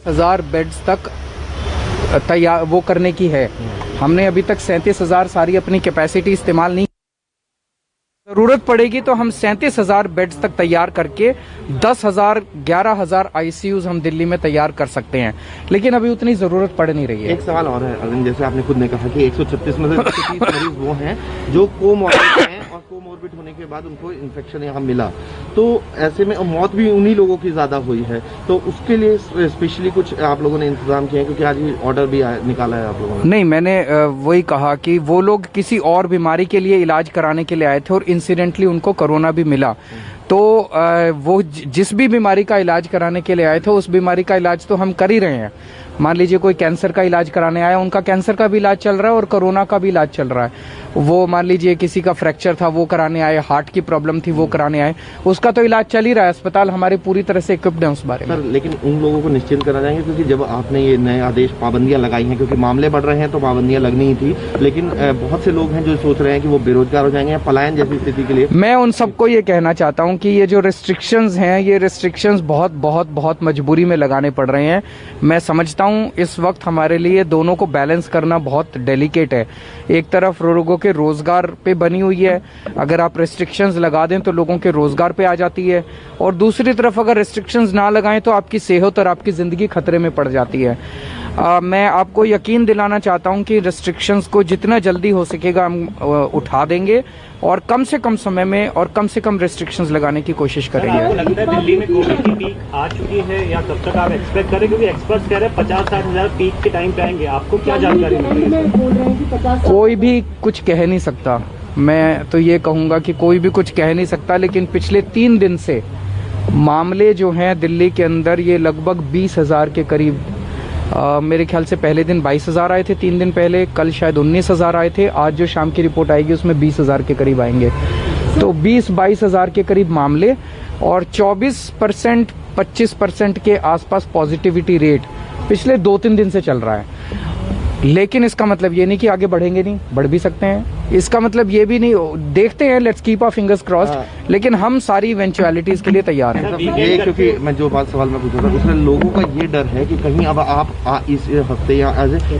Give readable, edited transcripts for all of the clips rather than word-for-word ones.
1000 beds तक तैयार वो करने की है। हमने अभी तक 37,000 सारी अपनी कैपेसिटी इस्तेमाल नहीं। ज़रूरत पड़ेगी तो हम 37,000 बेड्स तक तैयार करके 10,000 11,000 आईसीयूज हम दिल्ली में तैयार कर सकते हैं, लेकिन अभी उतनी ज़रूरत पड़ नहीं रही है। एक सवाल और है अरविंद, जैसे आपने खुद ने कहा कि 136 में से 30 मरीज वो हैं जो कोमॉर्बिड हैं और कोमॉर्बिड होने के बाद उनको इन्फेक्शन यहाँ मिला, तो ऐसे में मौत भी उन्हीं लोगों की ज़्यादा हुई है, तो उसके लिए स्पेशली कुछ आप लोगों ने इंतजाम किया है? क्योंकि आज ये ऑर्डर भी निकाला है आप लोगों ने। नहीं, मैंने वही कहा कि वो लोग किसी और बीमारी के लिए इलाज कराने के लिए आए थे और इंसिडेंटली उनको कोरोना भी मिला, तो वो जिस भी बीमारी का इलाज कराने के लिए आए थे उस बीमारी का इलाज तो हम कर ही रहे हैं। मान लीजिए कोई कैंसर का इलाज कराने आया, उनका कैंसर का भी इलाज चल रहा है और कोरोना का भी इलाज चल रहा है। वो मान लीजिए किसी का फ्रैक्चर था वो कराने आए, हार्ट की प्रॉब्लम थी वो कराने आए, उसका तो इलाज चल ही रहा है। अस्पताल हमारे पूरी तरह से इक्विप्ड है उस बारे में। सर, लेकिन उन लोगों को निश्चिंत करा जाएंगे क्योंकि जब आपने ये नए आदेश पाबंदियां लगाई हैं, क्योंकि मामले बढ़ रहे हैं तो पाबंदियां लगनी ही थी, लेकिन बहुत से लोग हैं जो सोच रहे हैं कि वो बेरोजगार हो जाएंगे या पलायन जैसी स्थिति के लिए। मैं उन सबको ये कहना चाहता हूँ कि ये जो रिस्ट्रिक्शंस हैं, ये रिस्ट्रिक्शंस बहुत बहुत बहुत मजबूरी में लगाने पड़ रहे हैं। मैं समझता हूँ इस वक्त हमारे लिए दोनों को बैलेंस करना बहुत डेलिकेट है। एक तरफ लोगों के रोजगार पे बनी हुई है, अगर आप रिस्ट्रिक्शंस लगा दें तो लोगों के रोजगार पे आ जाती है, और दूसरी तरफ अगर रिस्ट्रिक्शंस ना लगाएं तो आपकी सेहत और आपकी जिंदगी खतरे में पड़ जाती है। मैं आपको यकीन दिलाना चाहता हूं कि रिस्ट्रिक्शंस को जितना जल्दी हो सकेगा हम उठा देंगे और कम से कम समय में और कम से कम रिस्ट्रिक्शंस लगाने की कोशिश करेंगे। आपको लगता है दिल्ली में कोविड की पीक आ चुकी है या कब तक आप एक्सपेक्ट करें? क्योंकि एक्सपर्ट्स कह रहे हैं 50-60 हज़ार पीक के टाइम पे आएंगे। आपको क्या जानकारी मिली है? कोई भी कुछ कह नहीं सकता। मैं तो ये कहूँगा कि कोई भी कुछ कह नहीं सकता, लेकिन पिछले 3 दिन से मामले जो हैं दिल्ली के अंदर ये लगभग 20,000 के करीब, मेरे ख्याल से पहले दिन 22,000 आए थे, 3 दिन पहले, कल शायद 19,000 आए थे, आज जो शाम की रिपोर्ट आएगी उसमें 20,000 के करीब आएंगे। तो 20-22,000 के करीब मामले और 24% 25% के आसपास पॉजिटिविटी रेट पिछले 2-3 दिन से चल रहा है। लेकिन इसका मतलब ये नहीं कि आगे बढ़ेंगे नहीं, बढ़ भी सकते हैं। इसका मतलब ये भी नहीं, देखते हैं, let's keep our fingers crossed, लेकिन हम सारी इवेंचुअलिटीज के लिए तैयार हैं। ये क्योंकि मैं जो बात सवाल में पूछा था उसमें लोगों का ये डर है कि कहीं अब आप इस हफ्ते या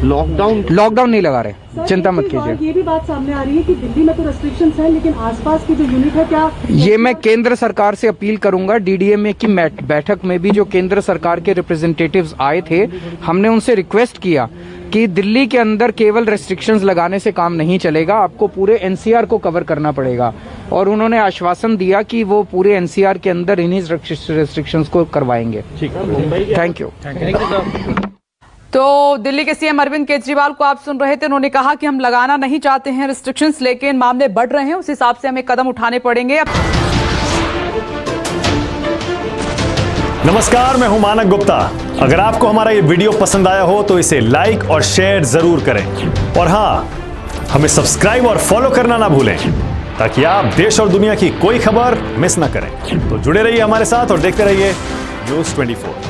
लॉकडाउन नहीं लगा रहे, चिंता मत कीजिए। ये भी बात सामने आ रही है कि दिल्ली में तो रेस्ट्रिक्शंस है, लेकिन आसपास की जो यूनिट है, क्या ये मैं केंद्र सरकार से अपील करूंगा। डीडीएमए की बैठक में भी जो केंद्र सरकार के रिप्रेजेंटेटिव्स आए थे, हमने उनसे रिक्वेस्ट किया कि दिल्ली के अंदर केवल रेस्ट्रिक्शंस लगाने से काम नहीं चलेगा, आपको पूरे एनसीआर को कवर करना पड़ेगा, और उन्होंने आश्वासन दिया कि वो पूरे एनसीआर के अंदर इन्हीं रेस्ट्रिक्शंस को करवाएंगे। Thank you. तो दिल्ली के सीएम अरविंद केजरीवाल को आप सुन रहे थे। उन्होंने कहा कि हम लगाना नहीं चाहते हैं रिस्ट्रिक्शंस, लेकिन मामले बढ़ रहे हैं, उस हिसाब से हमें कदम उठाने पड़ेंगे। नमस्कार, मैं हूं मानक गुप्ता। अगर आपको हमारा ये वीडियो पसंद आया हो तो इसे लाइक और शेयर जरूर करें, और हां, हमें सब्सक्राइब और फॉलो करना ना भूलें ताकि आप देश और दुनिया की कोई खबर मिस ना करें। तो जुड़े रहिए हमारे साथ और देखते रहिए न्यूज़ 24।